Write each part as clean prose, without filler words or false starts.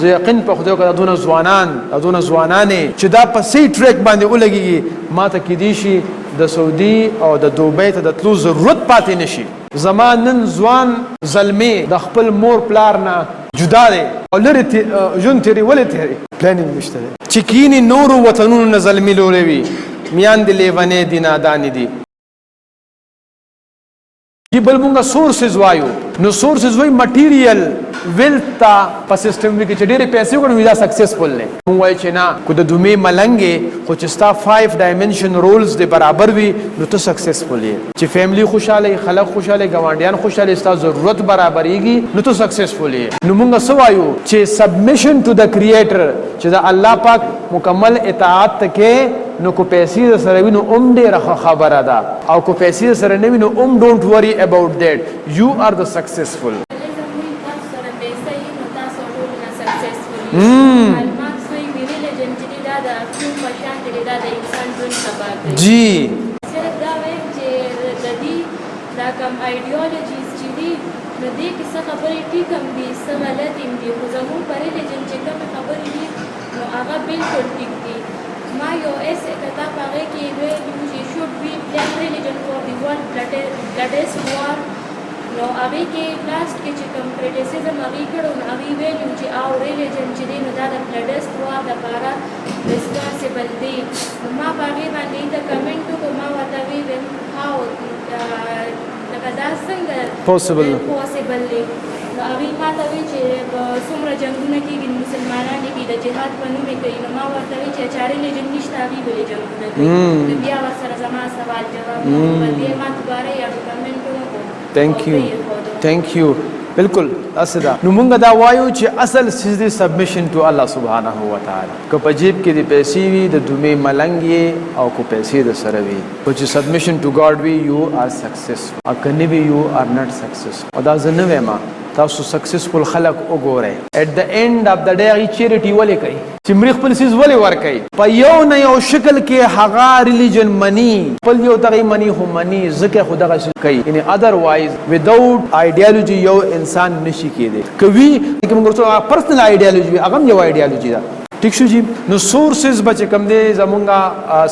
زه یقین په خدای کې دونه ځوانانې چې دا په صحیح ټریک باندې ولګيږي ما ته کېدی شي د سعودي او د دوبۍ ته د تلو ضرورت پاتې نشي. زما نن ځوان زلمې د خپل مور پلار نه جدا دی او لرې ژوند تېري ولې تېري پلانینګ نشته دی چې کینې نورو وطنونو نه زلمې لوړې وي میاندې لیونې دي نادانې دي. بل مونږه سورسز وایو نو سورسز وایي مټیریل ویلث ته په سیستم کې چې ډېرې پیسې وکړو دا سکسسفل دی. مونږ وایو چې نه کو د دومې ملنګې خو چې ستا 5 ډایمنشن رولز د برابر وي نو ته سکسسفل یې چې فیملی خوشاله خلک خوشاله ګاونډیان خوشاله ستا ضرورت برابرېږي نو ته سکسسفل یې. نو مونږ څه وایو چې سبمیشن ټو د کریټر چې د الله پاک مکمل اطاعت ته کې نو کو پیسې سره وینو ډېره خبره ده او کو پیسې سره نه وینو ډونټ وری اباؤٹ دیٹ یو آر د سکسسفل. جی دا کم ایډیالوژیز چې دي نو دې کې څه خبرې ټیک هم دي څه غلط هم دي خو زموږ په ریلیجن چې کومې خبرې دي نو هغه بالکل ټیک دي. ما یو ایسے کتاب هغې کې ویلي چې شوډ بی بلیک ریلیجن فار دی ورلډ بلډیسټ وار نو هغې کې لاسټ کې چې کوم کریټیسزم هغې کړو نو هغې ویلي چې او ریلیجن چې دی نو دا د بلډیسټ وار دپاره ریسپانسبل دی. نو ما په هغې باندې د کمنټ وکړو ما ورته ویل هاو لکه دا څنګه پوسیبل دی نو هغې ما ته وایي چې څومره جنګونه کېږي مسلمانان کې د جهاد په نوم یې کوي نو ما ورته وایي چې چا ریلیجن نشته هغې ولې جنګونه کوي نو بیا ورسره زما سوال جواب په دې ما دوباره یو کمنټ وکړو. تhank you بالکل اسدا نو مونږ دا وایو چې اصل سیز سبمیشن ټو الله سبحانه و تعالی. که په جیب کې د پیسې وي د دومې ملنګ او کو پیسې د سره وي خو چې سبمیشن ټو ګاډ وي یو آر سکسسفل او کنه وي یو آر ناٹ سکسسفل. او دا زه نه وایم تاسو سکسسفل خلک وګورئ اټ د اینډ اف د ډے هغې چیریټي ولې کوي چې مړي خپل څیز ولې ورکوي په یو نه یو شکل کې هغه ریلیجن مني خپل یو دغې مني خو مني ځکه خو دغه څه کوي یعنې ادروایز وداوټ آیډیالوجي یو انسان نشي کېدی کوي که موږ ورته پرسنل آیډیالوجي وي هغه هم یو آیډیالوجي ده. ٹھیک شو جی. نو سورسز بچ کم دے زمونږه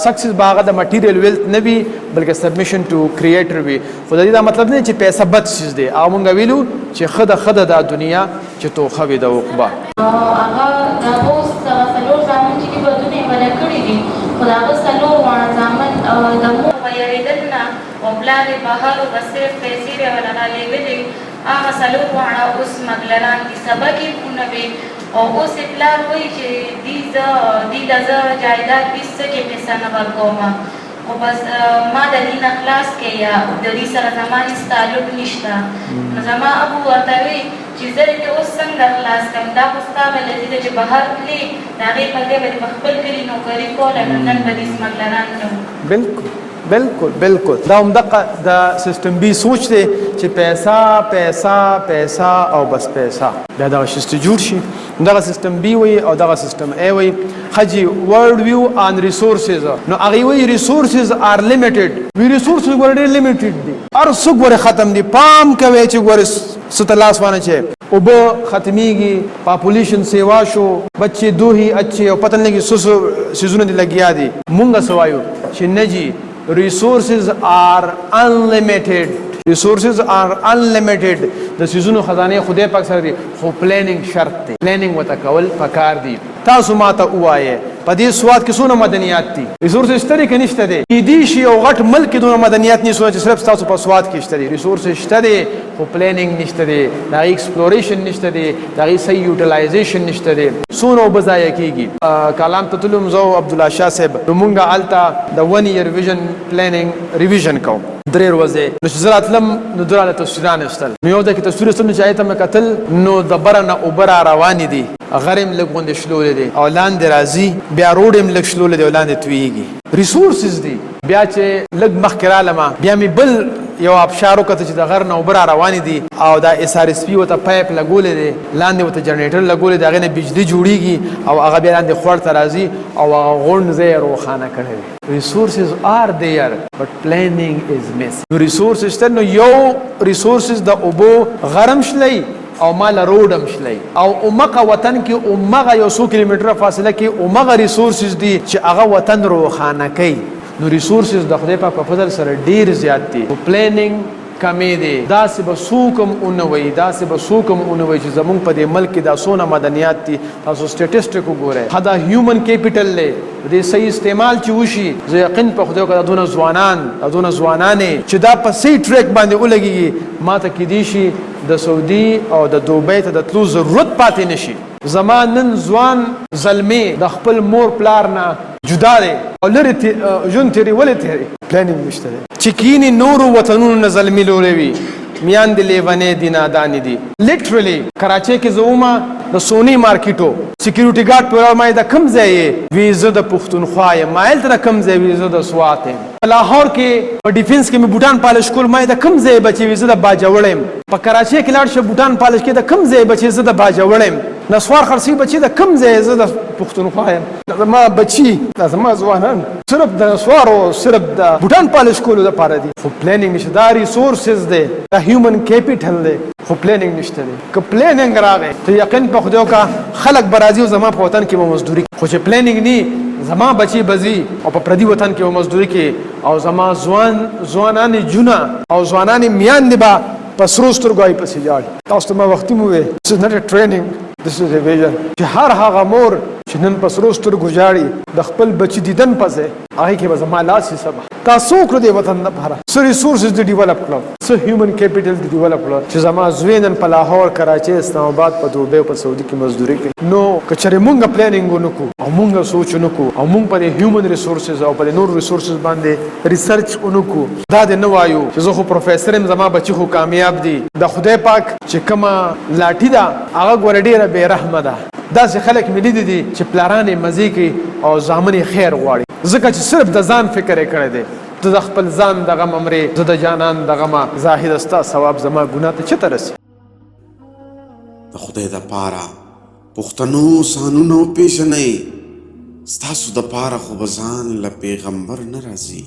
سکسس باغه د مټیریل ویلث نه وي بلکې سبمیشن ټو کریټر وي. خو د دې دا مطلب نه چې پیسې بد شي دی او مونږ ویلو چې خده د دنیا چې توخه وي د عقبه هغه د اوس څلور ځامن چې بدونه ولا کړی دي خو دا اوس څلور وړ ځامن د مو ویریدل نه او بلاري بهر او بسیر پیسې ولا نه لګلې هغه څلور وړ اوس مګلران دي سبق یې پونه وي او اوس پلار وایي چې دی د زه جایداد 20 کې پیسې نه ورکوم او بس ما د دې نه خلاص کې یا د دې سره زما هېڅ تعلق نشته. نو زما ابو ورته وایي چې زه دې اوس څنګه خلاص کړم دا خو ستا غلطي ده چې بهر تلې د هغې په دې به دې په خپل کلي نوکري کوله نو نن به دې سمګلران کړو. بالکل دا همدغه د سیستم بی سوچ دی چې پیسا او بس پیسا دا دغه شسته جوړ شي. دغه سیستم بی وي او دغه سیستم ای وي. خجی ورلد ویو آن ریسورسز نو هغه وی ریسورسز آر لیمیټډ وی ریسورسز ګور ډېر لیمیټډ دي هر څه ګور ختم دي. پام کوي چې ګور ستلاس وانه چې او به ختميږي پاپولیشن سیوا شو بچي دوهي اچي او پتن لګي سوسو سيزونه دي لګیا دي. مونږ سوایو چې نجي resources are unlimited د سيزونو خزانه خدای پاک سره دي خو پلانینګ شرط دی. پلانینګ وتکول پکار دي. تاسو ماته وایي په دې سواد کې څونه مدنیات دي ریسورسز شته کې نشته دي دې شي او غټ ملک دونه مدنیات نه سوچ صرف تاسو په سواد کې شته دي ریسورسز شته دي خو پلانینګ نشته دي دا ایکسپلوریشن نشته دي دا صحیح یوټیلایزیشن نشته دي څونه وبځای کیږي. کلام تطلم زو عبد الله شاه صاحب موږ التا د 1 year vision planning ریویژن کوم درې ورځې نو چې زرات لم نو دراله تصویران استل نو یو د کې تصویر استل چې ایته مې قتل نو د برنه او بر روان دي غرم لګوند شلول دي او لاندې راځي بیا روډم لګ شلول دي لاندې تویږي ریسورسز دي بیا چې لګ مخکره لما بیا می بل یو ابشارو کته چې د غر نه وبر روان دي او دا اس ار اس پی وته پایپ لګولې دي لاندې وته جنریټر لګولې دي هغه نه بجلی جوړیږي او هغه بیا لاندې خور ته راځي او هغه غون زه روخانه کړي. resources are there but planning is missing. resources ته نو یو resources د اوبو غرم شلې او مال روډ هم شلی او امغه وطن کې امغه یو 100 کیلومتره فاصله کې امغه ریسورسز دي چې هغه وطن روخانه کوي. نو ریسورسز د خدای پاک په فضل سره ډیر زیات دي. پلانینګ کمی دی. داسې به څوک هم اونوي چې زمونږ په دې ملک کې دا څونه مدنیات دي. تاسو سټیټسټیک وګورئ. دا هیومن کیپیټل دی. د دې صحیح استعمال چې وشي زه یقین په خدای وکړه دونه ځوانانې چې دا په صحیح ټریک باندې ولګېږي ما ته کیدای شي د سعودي او د دوبۍ ته د تلو ضرورت پاتې نشي. زما نن ځوان زلمې د خپل مور پلار نه جدا دی او لرې ژوند تېري ولې تېري پلانینګ نشته دی چې کینې نورو وطنونو نه زلمي لوروي میاندې لیونې دي نادانې دي. لیټرلی کراچۍ کې زه ومه د سونی مارکیټو سکیورټي ګارډ په ما د کم ځای یې وی زه د پښتونخوا یم ما هلته د کم ځای وی زه د سوات یم. په لاهور کې په ډیفینس کې مې بوټان پالش کول ما د کم ځای بچې وی زه د باجوړ یم. په کراچۍ کې لاړ شه بوټان پالش کې د کم ځای بچې زه د باجوړ یم. نسوار خرڅي بچې د کم ځای زه د پښتونخوا یم. زما بچي دا زما ځوانان صرف د نسوارو صرف د بوټان پالش کولو لپاره دي خو پلانینګ نشته. دا ریسورسز دی دا هیومن کیپیټل دی خو پلانینګ نشته دی. که پلانینګ راغی ته یقین په خدای وکړه خلک به راځي او زما په وطن کې به مزدوري خو چې پلانینګ نی زما بچي بزي او په پردي وطن کې به مزدوري کې او زما ځوانان جونه او ځوانان میان دی به په سرو سترګو یې پسې جاړي. تاسو ته ما وختي مو وویل this is not a training this is a vision چې هر هغه مور چې نن په سرو سترګو جاړي د خپل بچي دیدن پسې هغې کې به زما لاس یې سبا تاسو وکړو دې وطن لپاره څه ریسورسز دې ډیولپ کړل څه هیومن کیپیټل دې ډیولپ کړل چې زما زوی نن په لاهور کراچۍ اسلام آباد په دوبۍ او په سعودي کې مزدوري کوي. نو که چېرې مونږ پلانینګ ونه کړو او مونږ سوچ ونه کړو او مونږ په دې هیومن ریسورسز او په دې نور ریسورسز باندې ریسرچ ونه کړو دا دې نه وایو چې زه خو پروفیسر یم زما بچي خو کامیاب دي. د خدای پاک چې کومه لاټي ده هغه ګوره ډېره بې رحمه ده. داسې خلک مې لیدي دي چې پلاران یې مزې کوي او زامن یې خیر غواړي ځکه چې صرف د ځان فکر یې کړی دی. ته د خپل ځان د غم مرې زه د جانان د غمه زاهده ستا ثواب زما ګناه ته چېرته رسي. د خدای دپاره پښتنو سانونو پیژنئ ستاسو دپاره خو به ځان له پیغمبر نه راځي.